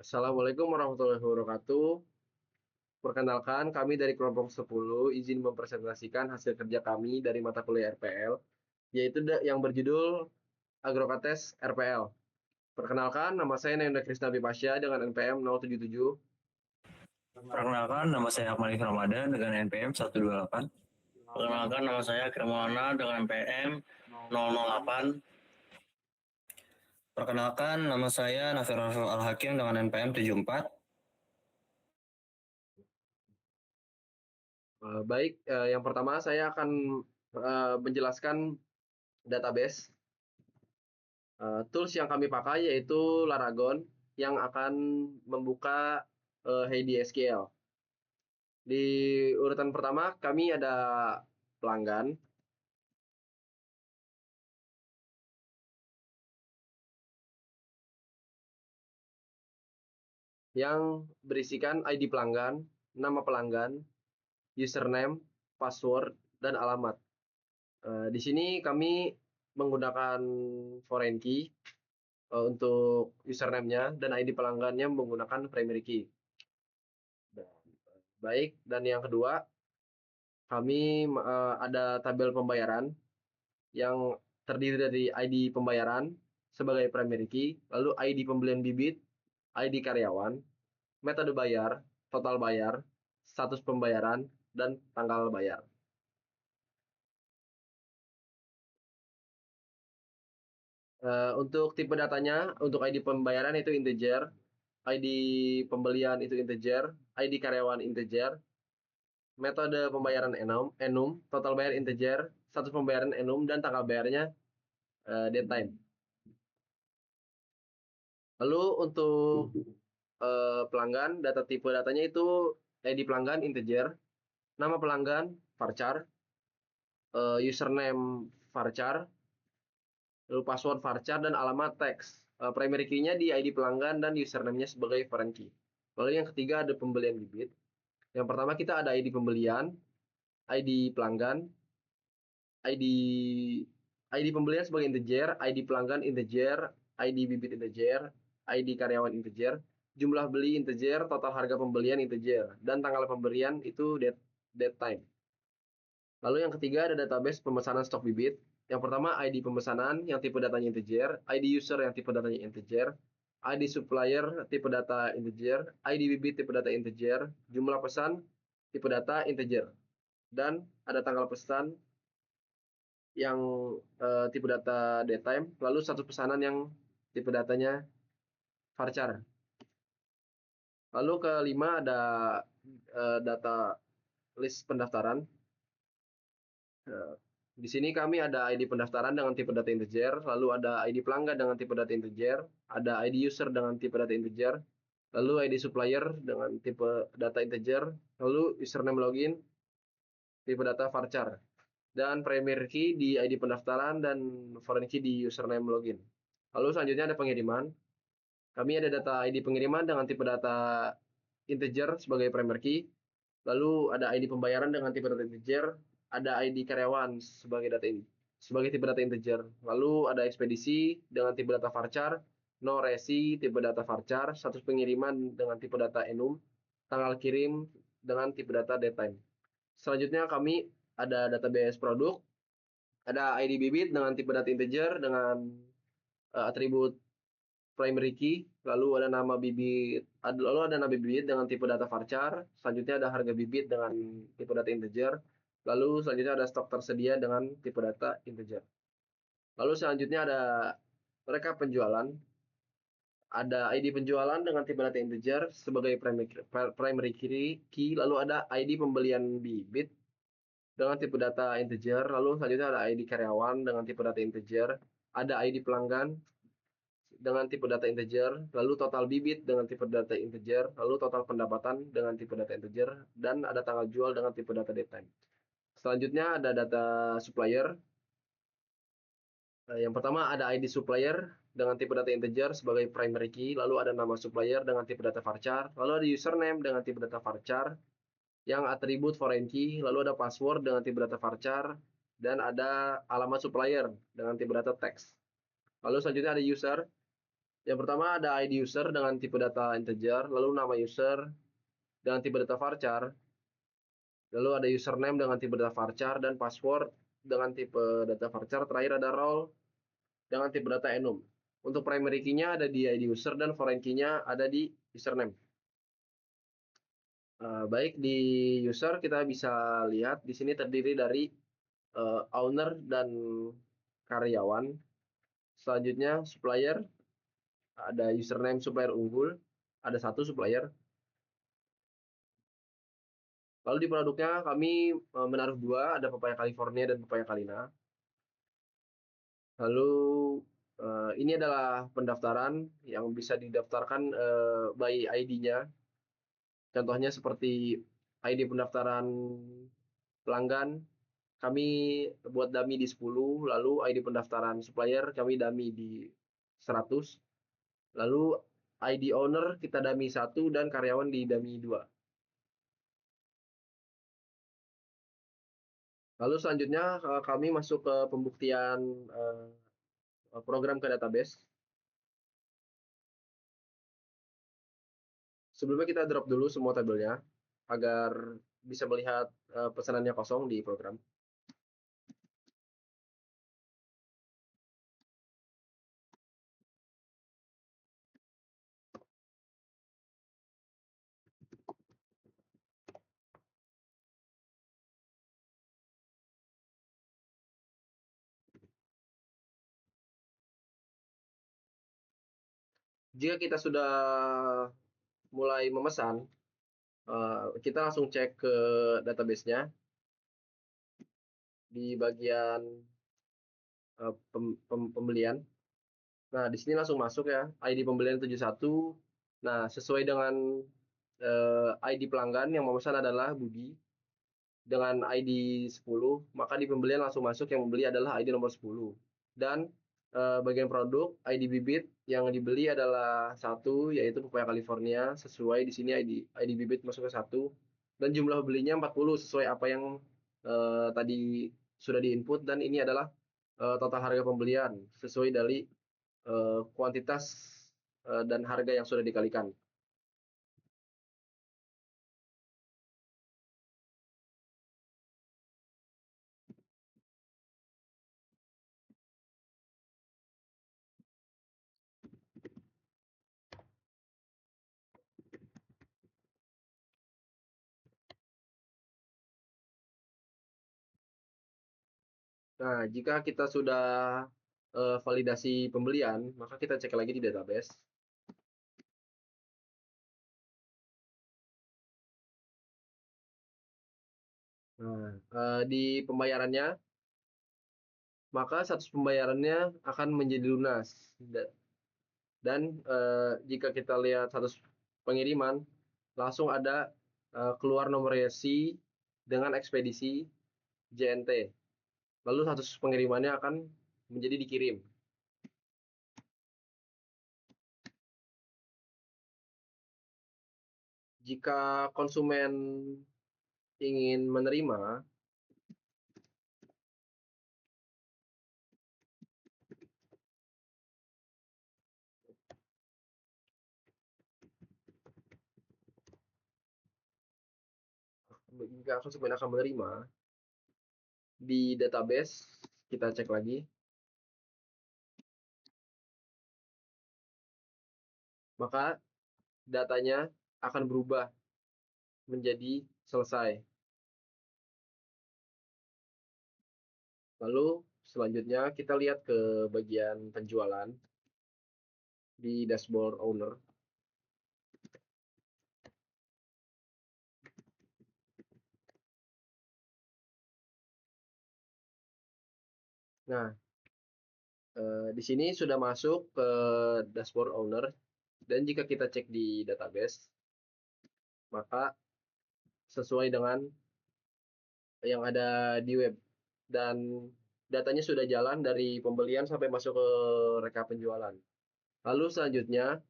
Assalamualaikum warahmatullahi wabarakatuh. Perkenalkan, kami dari kelompok 10 izin mempresentasikan hasil kerja kami dari mata kuliah RPL, yaitu yang berjudul Agrokates RPL. Perkenalkan, nama saya Nenda Krisna Bipasya dengan NPM 077. Perkenalkan, nama saya Akmal Ramadan dengan NPM 128. Perkenalkan, nama saya Kirmawana dengan NPM 008. Perkenalkan, nama saya Nafir Al-Hakim dengan NPM 74. Baik, yang pertama saya akan menjelaskan database. Tools yang kami pakai yaitu Laragon yang akan membuka Heidi SQL. Di urutan pertama kami ada pelanggan. Yang berisikan ID pelanggan, nama pelanggan, username, password, dan alamat. Di sini kami menggunakan foreign key untuk username-nya dan ID pelanggannya menggunakan primary key. Baik, dan yang kedua, kami ada tabel pembayaran yang terdiri dari ID pembayaran sebagai primary key, lalu ID pembelian bibit, ID karyawan, metode bayar, total bayar, status pembayaran, dan tanggal bayar. Untuk tipe datanya, untuk ID pembayaran itu integer, ID pembelian itu integer, ID karyawan integer, metode pembayaran enum, total bayar integer, status pembayaran enum, dan tanggal bayarnya date time. Lalu untuk pelanggan, data tipe datanya itu ID pelanggan integer, nama pelanggan varchar, username varchar, lalu password varchar, dan alamat teks. Primary key-nya di ID pelanggan dan username-nya sebagai foreign key. Lalu yang ketiga ada pembelian bibit. Yang pertama kita ada ID pembelian, ID pelanggan, ID pembelian sebagai integer, ID pelanggan integer, ID bibit integer, ID karyawan integer, jumlah beli integer, total harga pembelian integer, dan tanggal pemberian itu date time. Lalu yang ketiga ada database pemesanan stok bibit. Yang pertama ID pemesanan yang tipe datanya integer, ID user yang tipe datanya integer, ID supplier tipe data integer, ID bibit tipe data integer, jumlah pesan tipe data integer, dan ada tanggal pesan yang tipe data datetime, lalu satu pesanan yang tipe datanya varchar. Lalu kelima ada data list pendaftaran. Di sini kami ada ID pendaftaran dengan tipe data integer, lalu ada ID pelanggan dengan tipe data integer, ada ID user dengan tipe data integer, lalu ID supplier dengan tipe data integer, lalu username login tipe data varchar, dan primary key di ID pendaftaran dan foreign key di username login. Lalu selanjutnya ada pengiriman. Kami ada data ID pengiriman dengan tipe data integer sebagai primary key, lalu ada ID pembayaran dengan tipe data integer, ada ID karyawan sebagai tipe data integer, lalu ada ekspedisi dengan tipe data varchar, no resi tipe data varchar, status pengiriman dengan tipe data enum, tanggal kirim dengan tipe data datetime. Selanjutnya kami ada database produk, ada ID bibit dengan tipe data integer dengan atribut primary key, lalu ada nama bibit, dengan tipe data varchar, selanjutnya ada harga bibit dengan tipe data integer, lalu selanjutnya ada stok tersedia dengan tipe data integer. Lalu selanjutnya ada rekap penjualan, ada ID penjualan dengan tipe data integer sebagai primary key, lalu ada ID pembelian bibit dengan tipe data integer, lalu selanjutnya ada ID karyawan dengan tipe data integer, ada ID pelanggan dengan tipe data integer, lalu total bibit dengan tipe data integer, lalu total pendapatan dengan tipe data integer, dan ada tanggal jual dengan tipe data datetime. Selanjutnya ada data supplier. Yang pertama ada ID supplier dengan tipe data integer sebagai primary key, lalu ada nama supplier dengan tipe data varchar, lalu ada username dengan tipe data varchar, yang atribut foreign key, lalu ada password dengan tipe data varchar, dan ada alamat supplier dengan tipe data text. Lalu selanjutnya ada user Yang pertama ada ID user dengan tipe data integer, lalu nama user dengan tipe data varchar, lalu ada username dengan tipe data varchar, dan password dengan tipe data varchar. Terakhir ada role dengan tipe data enum. Untuk primary key-nya ada di ID user dan foreign key-nya ada di username. Baik, di user kita bisa lihat di sini terdiri dari owner dan karyawan. Selanjutnya supplier, ada username supplier unggul, ada satu supplier. Lalu di produknya kami menaruh dua, ada pepaya California dan pepaya Kalina. Lalu ini adalah pendaftaran yang bisa didaftarkan by ID-nya. Contohnya seperti ID pendaftaran pelanggan, kami buat dummy di 10, lalu ID pendaftaran supplier kami dummy di 100, lalu ID owner kita dummy 1 dan karyawan di dummy 2. Lalu selanjutnya kami masuk ke pembuktian program ke database. Sebelumnya kita drop dulu semua tabelnya agar bisa melihat pesanannya kosong di program. Jika kita sudah mulai memesan, kita langsung cek ke database-nya di bagian pembelian. Nah, di sini langsung masuk ya, ID pembelian 71. Nah, sesuai dengan ID pelanggan yang memesan adalah Budi dengan ID 10, maka di pembelian langsung masuk yang membeli adalah ID nomor 10. Dan bagian produk ID bibit yang dibeli adalah satu, yaitu pepaya California, sesuai di sini ID bibit masuk ke 1, dan jumlah belinya 40 sesuai apa yang tadi sudah diinput, dan ini adalah total harga pembelian sesuai dari kuantitas dan harga yang sudah dikalikan. Nah, jika kita sudah validasi pembelian, maka kita cek lagi di database. Nah, di pembayarannya, maka status pembayarannya akan menjadi lunas. Dan jika kita lihat status pengiriman, langsung ada keluar nomor resi dengan ekspedisi JNT. Lalu status pengirimannya akan menjadi dikirim. Jika konsumen ingin menerima, jika konsumen akan menerima, di database kita cek lagi, maka datanya akan berubah menjadi selesai. Lalu selanjutnya kita lihat ke bagian penjualan di dashboard owner. Nah, di sini sudah masuk ke dashboard owner, dan jika kita cek di database, maka sesuai dengan yang ada di web, dan datanya sudah jalan dari pembelian sampai masuk ke rekap penjualan. Lalu selanjutnya,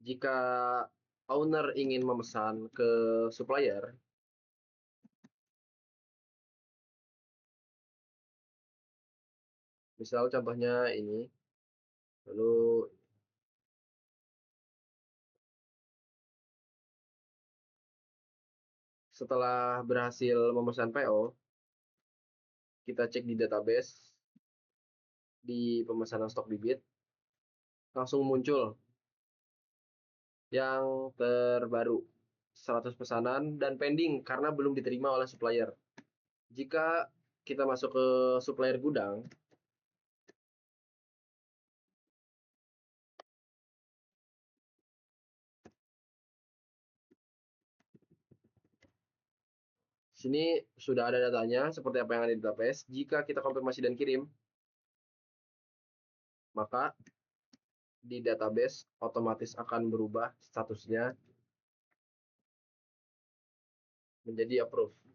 jika owner ingin memesan ke supplier, misal contohnya ini, Lalu setelah berhasil memesan PO, kita cek di database di pemesanan stok bibit, langsung muncul yang terbaru 100 pesanan dan pending karena belum diterima oleh supplier. Jika kita masuk ke supplier gudang, sini sudah ada datanya seperti apa yang ada di database. Jika kita konfirmasi dan kirim, maka di database otomatis akan berubah statusnya menjadi approve.